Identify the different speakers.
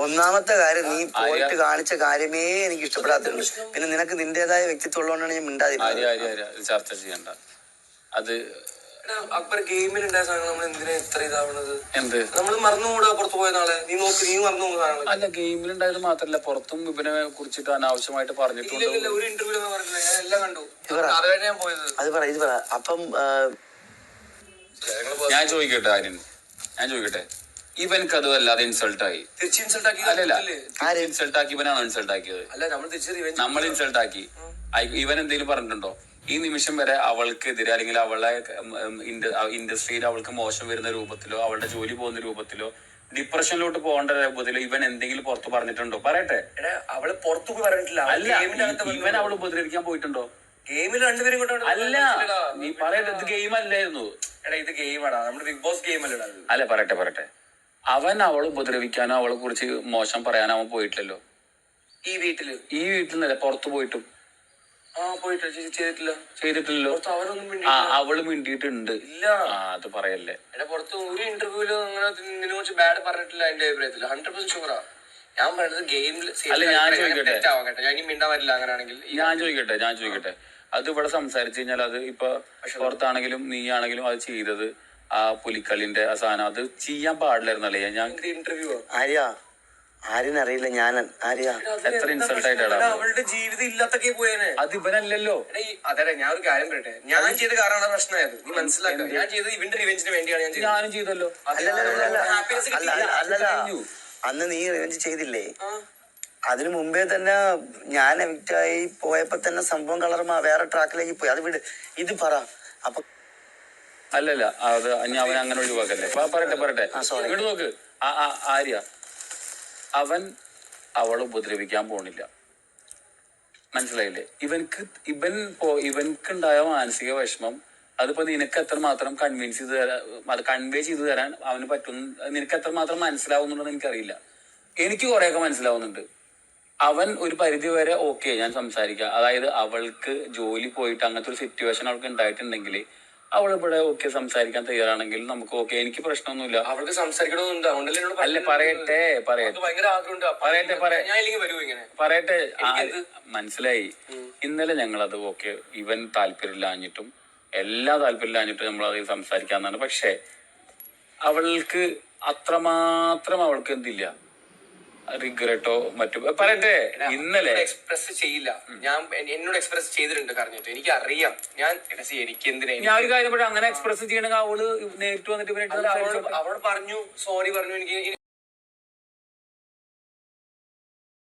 Speaker 1: ഒന്നാമത്തെ കാര്യം നീ പോയിട്ട് കാണിച്ച കാര്യമേ എനിക്ക് ഇഷ്ടപ്പെടാത്തുള്ളൂ. പിന്നെ നിനക്ക് നിന്റേതായ വ്യക്തിത്വം ഉള്ളതുകൊണ്ടാണ് ഞാൻ മിണ്ടാതിരുന്നത്.
Speaker 2: ചർച്ച ചെയ്യണ്ട. അത്
Speaker 3: അക്ബർ ഗെയിമിലുണ്ടായ സാധനങ്ങൾ നമ്മൾ എന്തിനാ ഇത്ര ഇതാവണത്? എന്ത് നമ്മൾ മറന്നുകൂടാ? പുറത്തു പോയ നാളെ നീ നോക്കി, നീ മറന്നു പോകുന്നതാണ്.
Speaker 2: അല്ല, ഗെയിമിലുണ്ടായത് മാത്രല്ല, പുറത്തും ഇവനെ കുറിച്ചിട്ട് അനാവശ്യമായിട്ട് പറഞ്ഞിട്ടുണ്ട്.
Speaker 3: ഒരു ഇന്റർവ്യൂ പറഞ്ഞില്ല, ഞാൻ എല്ലാം കണ്ടു. ഞാൻ പോയത്
Speaker 1: അത് പറ, ഇത് പറ. അപ്പം
Speaker 2: ഞാൻ ചോദിക്കട്ടെ ആര്യൻ, ഞാൻ ചോദിക്കട്ടെ, ഇവനക്ക് അത് വല്ലാതെ ഇൻസൾട്ടായി.
Speaker 3: തിരിച്ച് ഇൻസൾട്ട് ആക്കി?
Speaker 2: അല്ലല്ല, ഇൻസൾട്ട് ആക്കി ഇവനാണോ ഇൻസൾട്ട് ആക്കിയത്?
Speaker 3: അല്ല,
Speaker 2: നമ്മൾ ഇൻസൾട്ട് ആക്കി. ഇവൻ എന്തെങ്കിലും പറഞ്ഞിട്ടുണ്ടോ? ഈ നിമിഷം വരെ അവൾക്കെതിരെ അല്ലെങ്കിൽ അവളെ ഇൻഡസ്ട്രിയിൽ അവൾക്ക് മോശം വരുന്ന രൂപത്തിലോ അവളുടെ ജോലി പോകുന്ന രൂപത്തിലോ ഡിപ്രഷനിലോട്ട് പോകേണ്ട രൂപത്തിലോ ഇവൻ എന്തെങ്കിലും പുറത്ത് പറഞ്ഞിട്ടുണ്ടോ? പറയട്ടെ.
Speaker 3: അവള് പുറത്തു പോയി പറഞ്ഞിട്ടില്ല.
Speaker 2: അല്ല, ഇവൻ അവള് ഉപദ്രവിക്കാൻ പോയിട്ടുണ്ടോ?
Speaker 3: ഗെയിമിൽ രണ്ടുപേരും കൊണ്ടാണ്.
Speaker 2: അല്ല, നീ പറയട്ടെ, ഇത് ഗെയിം അല്ലായിരുന്നു.
Speaker 3: ഇത് ഗെയിമാടാ, നമ്മുടെ ബിഗ് ബോസ് ഗെയിം അല്ലടാ.
Speaker 2: അല്ല, പറയട്ടെ, അവൻ അവളെ ഉപദ്രവിക്കാനോ അവളെ കുറിച്ച് മോശം പറയാനോ അവൻ പോയിട്ടില്ലല്ലോ. ഈ വീട്ടിൽ പുറത്തു പോയിട്ടും ചെയ്തിട്ടില്ലല്ലോ. അവള് മിണ്ടിയിട്ടുണ്ട്.
Speaker 3: ഇല്ല,
Speaker 2: അത് പറയല്ലേ.
Speaker 3: പുറത്ത് ഒരു ഇന്റർവ്യൂല് അങ്ങനെ ഇതിനെ കുറിച്ച് ബാഡ് പറഞ്ഞിട്ടില്ല. എന്റെ അഭിപ്രായത്തിൽ 100% ഷുവറാ. ഞാൻ പറയുന്നത് ഗെയിമിൽ.
Speaker 2: അല്ല, ഞാൻ ചോദിക്കട്ടെ,
Speaker 3: ഞാൻ മിണ്ടാൻ പറ്റില്ല അങ്ങനെയാണെങ്കിൽ.
Speaker 2: ഞാൻ ചോദിക്കട്ടെ, അത് ഇവിടെ സംസാരിച്ചു കഴിഞ്ഞാൽ അത് ഇപ്പൊ പുറത്താണെങ്കിലും നീ ആണെങ്കിലും അത് ചെയ്തത് ആ പുലിക്കളിന്റെ ആ സാധനം അത് ചെയ്യാൻ പാടില്ലായിരുന്നല്ലേ? ഞാൻ
Speaker 3: ഇന്റർവ്യൂ
Speaker 1: ആരെന്നറിയില്ല, ഞാൻ
Speaker 2: എത്ര ഇൻസൾട്ട് ആയിട്ടാണ്
Speaker 3: അവളുടെ ജീവിതം ഇല്ലാത്തൊക്കെ പോയേനെ.
Speaker 2: അത് ഇവനല്ലല്ലോ.
Speaker 3: അതെ, ഞാൻ ഒരു കാര്യം പറയട്ടെ, ഞാൻ ചെയ്ത കാരണമാണ് പ്രശ്നമായത്. നീ മനസ്സിലാക്കുക, ഞാൻ ചെയ്തത് ഇവന്റെ റിവെഞ്ചിന് വേണ്ടിയാണ്.
Speaker 2: ഞാനും ചെയ്തല്ലോ.
Speaker 1: അന്ന് നീ റിവെഞ്ച് ചെയ്തില്ലേ? അതിനു മുമ്പേ തന്നെ ഞാൻ എവിക്റ്റായി പോയപ്പോ തന്നെ സംഭവം കളർമാ വേറെ ട്രാക്കിലേക്ക് പോയി. അത് വിട്, ഇത് പറ. അപ്പൊ
Speaker 2: അല്ലല്ല, അത് അവൻ അങ്ങനെ ഒഴിവാക്കല്ലേ. പറയട്ടെ, ഇങ്ങോട്ട് നോക്ക്. ആര്യ, അവൻ അവളെ ഉപദ്രവിക്കാൻ പോണില്ല, മനസ്സിലായില്ലേ? ഇവൻക്കുണ്ടായ മാനസിക വിഷമം അതിപ്പോ നിനക്ക് എത്രമാത്രം കൺവേ ചെയ്തു തരാൻ അവന് പറ്റും, നിനക്ക് എത്രമാത്രം മനസ്സിലാവുന്നുണ്ടെന്ന് എനിക്കറിയില്ല. എനിക്ക് കുറെയൊക്കെ മനസ്സിലാവുന്നുണ്ട്. അവൻ ഒരു പരിധി വരെ ഓക്കെ, ഞാൻ സംസാരിക്കാം. അതായത് അവൾക്ക് ജോലി പോയിട്ട് അങ്ങനത്തെ ഒരു സിറ്റുവേഷൻ അവൾക്ക് ഉണ്ടായിട്ടുണ്ടെങ്കിൽ അവൾ ഇവിടെ ഓക്കെ സംസാരിക്കാൻ തയ്യാറാണെങ്കിൽ നമുക്ക് ഓക്കെ, എനിക്ക് പ്രശ്നമൊന്നുമില്ല.
Speaker 3: അവൾക്ക് സംസാരിക്കണമെന്നുണ്ട്.
Speaker 2: അല്ല, പറയട്ടെ, മനസ്സിലായി. ഇന്നലെ ഞങ്ങളത് ഓക്കെ, ഇവൻ താല്പര്യമില്ലാഞ്ഞിട്ടും എല്ലാ താല്പര്യമില്ലാഞ്ഞിട്ടും നമ്മളത് സംസാരിക്കാന്നാണ്. പക്ഷെ അവൾക്ക് അത്രമാത്രം അവൾക്ക് എന്തില്ല, റിഗ്രറ്റോ മറ്റു. പറയട്ടെ, ഇന്നലെ
Speaker 3: എക്സ്പ്രസ് ചെയ്യില്ല. ഞാൻ എന്നോട് എക്സ്പ്രസ് ചെയ്തിട്ടുണ്ട് പറഞ്ഞിട്ട്. എനിക്ക് അറിയാം ഞാൻ എനിക്ക് എന്തിനാ.
Speaker 2: ഞാൻ ഒരു കാര്യം അങ്ങനെ എക്സ്പ്രസ് ചെയ്യണമെങ്കിൽ അവള് നേരിട്ട് വന്നിട്ട്
Speaker 3: അവളോട് പറഞ്ഞു, സോറി പറഞ്ഞു. എനിക്ക്